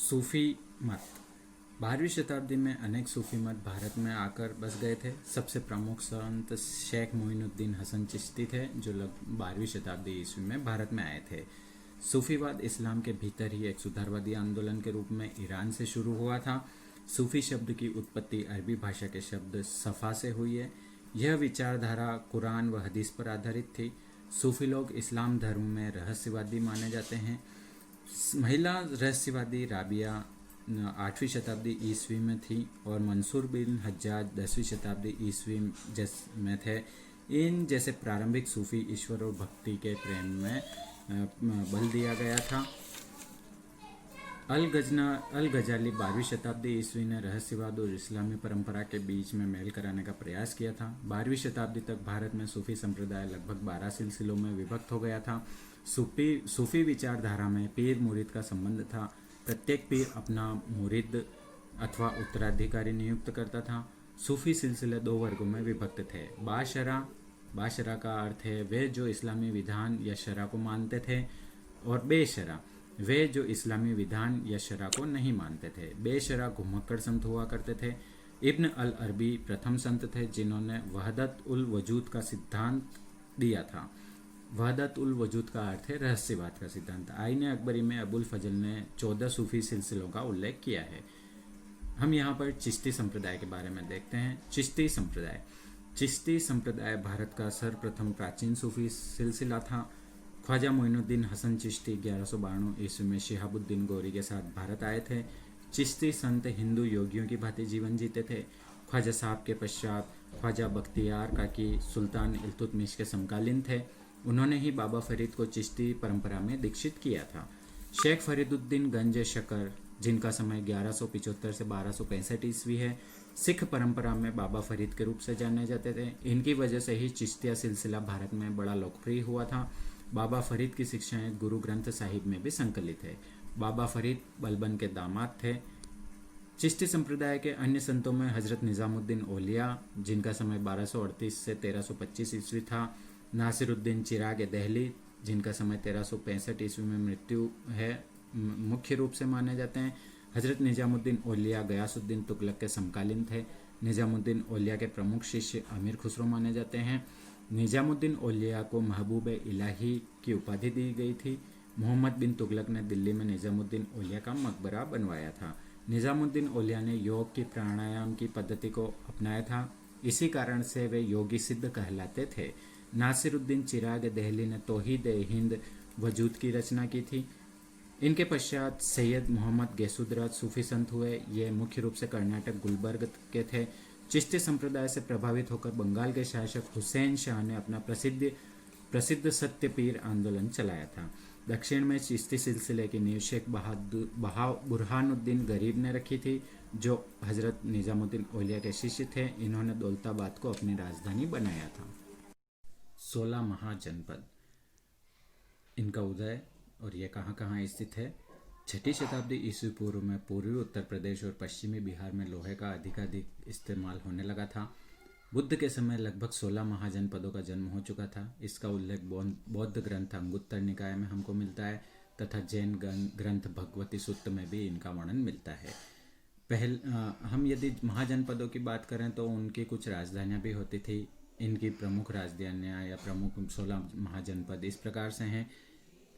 सूफी मत। 12वीं शताब्दी में अनेक सूफी मत भारत में आकर बस गए थे। सबसे प्रमुख संत शेख मोइनुद्दीन हसन चिश्ती थे, जो 12वीं शताब्दी ईस्वी में भारत में आए थे। सूफीवाद इस्लाम के भीतर ही एक सुधारवादी आंदोलन के रूप में ईरान से शुरू हुआ था। सूफी शब्द की उत्पत्ति अरबी भाषा के शब्द सफ़ा से हुई है। यह विचारधारा कुरान व हदीस पर आधारित थी। सूफी लोग इस्लाम धर्म में रहस्यवादी माने जाते हैं। महिला रहस्यवादी राबिया 8वीं शताब्दी ईस्वी में थी और मंसूर बिन हज्जाज 10वीं शताब्दी ईस्वी में थे। इन जैसे प्रारंभिक सूफी ईश्वर और भक्ति के प्रेम में बल दिया गया था। अल गजाली 12वीं शताब्दी ईस्वी ने रहस्यवाद और इस्लामी परंपरा के बीच में मेल कराने का प्रयास किया था। 12वीं शताब्दी तक भारत में सूफी संप्रदाय लगभग 12 सिलसिलों में विभक्त हो गया था। सूफी विचारधारा में पीर मुरीद का संबंध था। प्रत्येक पीर अपना मुरीद अथवा उत्तराधिकारी नियुक्त करता था। सूफी सिलसिले 2 वर्गों में विभक्त थे। बाशरा का अर्थ है वे जो इस्लामी विधान या शरा को मानते थे, और बेशरा वे जो इस्लामी विधान या शरा को नहीं मानते थे। बेशरा घुमक्कड़ संत हुआ करते थे। इब्न अल अरबी प्रथम संत थे जिन्होंने वहदत उल वजूद का सिद्धांत दिया था। वहदत उल वजूद का अर्थ है रहस्यवाद का सिद्धांत। आईने अकबरी में अबुल फजल ने 14 सूफी सिलसिलों का उल्लेख किया है। हम यहाँ पर चिश्ती संप्रदाय के बारे में देखते हैं। चिश्ती संप्रदाय भारत का सर्वप्रथम प्राचीन सूफी सिलसिला था। ख्वाजा मोइनुद्दीन हसन चिश्ती 1192 ईस्वी में शिहाबुद्दीन गौरी के साथ भारत आए थे। चिश्ती संत हिंदू योगियों की भांति जीवन जीते थे। ख्वाजा साहब के पश्चात ख्वाजा बख्तियार काकी सुल्तान इल्तुतमिश के समकालीन थे। उन्होंने ही बाबा फरीद को चिश्ती परंपरा में दीक्षित किया था। शेख फरीदुद्दीन गंज शकर, जिनका समय 1175 से 1265 ईस्वी है, सिख परंपरा में बाबा फरीद के रूप से जाने जाते थे। इनकी वजह से ही चिश्तिया सिलसिला भारत में बड़ा लोकप्रिय हुआ था। बाबा फरीद की शिक्षाएं गुरु ग्रंथ साहिब में भी संकलित है। बाबा फरीद बलबन के दामाद थे। चिश्ती संप्रदाय के अन्य संतों में हजरत निजामुद्दीन औलिया, जिनका समय 1238 से 1325 ईस्वी था। नासिरुद्दीन चिराग दहली, जिनका समय 1365 ईस्वी में मृत्यु है, मुख्य रूप से माने जाते हैं। हजरत निजामुद्दीन औलिया गयासुद्दीन तुगलक के समकालीन थे। निजामुद्दीन औलिया के प्रमुख शिष्य अमीर खुसरो माने जाते हैं। निजामुद्दीन औलिया को महबूब इलाही की उपाधि दी गई थी। मोहम्मद बिन तुगलक ने दिल्ली में निजामुद्दीन औलिया का मकबरा बनवाया था। निजामुद्दीन औलिया ने योग की प्राणायाम की पद्धति को अपनाया था। इसी कारण से वे योगी सिद्ध कहलाते थे। नासिरुद्दीन चिराग दहली ने तौहीद हिंद वजूद की रचना की थी। इनके पश्चात सैयद मोहम्मद गैसुद्राज सूफी संत हुए। ये मुख्य रूप से कर्नाटक गुलबर्ग के थे। चिश्ती संप्रदाय से प्रभावित होकर बंगाल के शासक हुसैन शाह ने अपना प्रसिद्ध सत्यपीर आंदोलन चलाया था। दक्षिण में चिश्ती सिलसिले की नींव शेख बुरहानुद्दीन गरीब ने रखी थी, जो हजरत निजामुद्दीन औलिया के शिष्य थे। इन्होंने दौलताबाद को अपनी राजधानी बनाया था। 16 महाजनपद, इनका उदय और ये कहाँ स्थित है। 6ठी शताब्दी ईस्वी पूर्व में पूर्वी उत्तर प्रदेश और पश्चिमी बिहार में लोहे का अधिकाधिक इस्तेमाल होने लगा था। बुद्ध के समय लगभग 16 महाजनपदों का जन्म हो चुका था। इसका उल्लेख बौद्ध ग्रंथ अंगुत्तर निकाय में हमको मिलता है तथा जैन ग्रंथ भगवती सूक्त में भी इनका वर्णन मिलता है। हम यदि महाजनपदों की बात करें तो उनकी कुछ राजधानियाँ भी होती थी। इनकी प्रमुख राजधानियाँ या प्रमुख 16 महाजनपद इस प्रकार से हैं।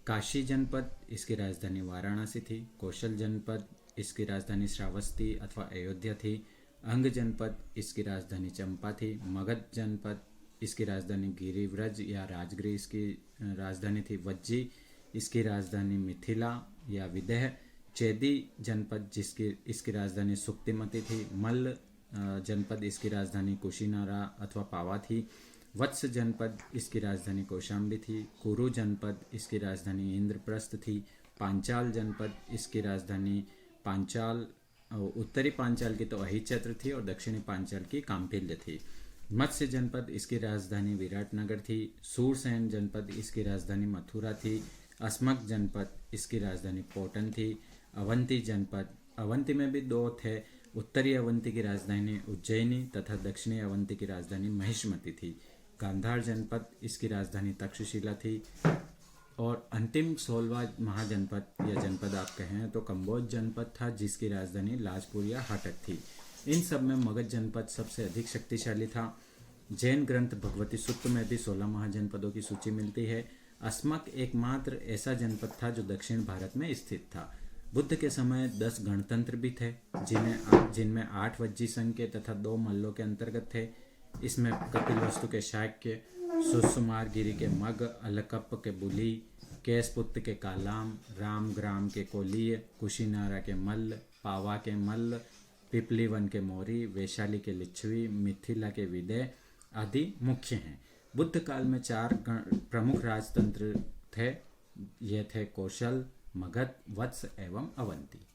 काशी जनपद, इसकी राजधानी वाराणसी थी। कौशल जनपद, इसकी राजधानी श्रावस्ती अथवा अयोध्या थी। अंग जनपद, इसकी राजधानी चंपा थी। मगध जनपद, इसकी राजधानी गिरिव्रज या राजगिरी इसकी राजधानी थी। वज्जी, इसकी राजधानी मिथिला या विदेह। चेदी जनपद, इसकी राजधानी सुक्तिमती थी। मल्ल जनपद, इसकी राजधानी कुशीनारा अथवा पावा थी। वत्स जनपद, इसकी राजधानी कौशाम्बी थी। कुरु जनपद, इसकी राजधानी इंद्रप्रस्थ थी। पांचाल जनपद, इसकी राजधानी पांचाल, उत्तरी पांचाल की तो अहिचत्र थी और दक्षिणी पांचाल की काम्पिल्य थी। मत्स्य जनपद, इसकी राजधानी विराटनगर थी। सूरसेन जनपद, इसकी राजधानी मथुरा थी। अस्मक जनपद, इसकी राजधानी पोटन थी। अवंती जनपद, अवंती में भी 2 थे। उत्तरी अवंती की राजधानी उज्जैनी तथा दक्षिणी अवंती की राजधानी महिष्मती थी। गांधार जनपद, इसकी राजधानी तक्षशिला थी। और अंतिम 16वां महाजनपद या जनपद आप कहें तो कंबोज जनपद था, जिसकी राजधानी लाजपुर या हाटक थी। इन सब में मगध जनपद सबसे अधिक शक्तिशाली था। जैन ग्रंथ भगवती सूक्त में भी 16 महाजनपदों की सूची मिलती है। अस्मक एकमात्र ऐसा जनपद था जो दक्षिण भारत में स्थित था। बुद्ध के समय 10 गणतंत्र भी थे, जिनमें 8 वज्जी संघ के तथा 2 मल्लों के अंतर्गत थे। इसमें कपिलवस्तु के शाक्य, सुषुमार गिरी के मग, अलकप्प के बुली, केसपुत्त के कालाम, रामग्राम के कोलीय, कुशीनारा के मल्ल, पावा के मल्ल, पिपलीवन के मौरी, वैशाली के लिच्छवी, मिथिला के विदय आदि मुख्य हैं। बुद्ध काल में 4 प्रमुख राजतंत्र थे। ये थे कौशल, मगध, वत्स एवं अवंती।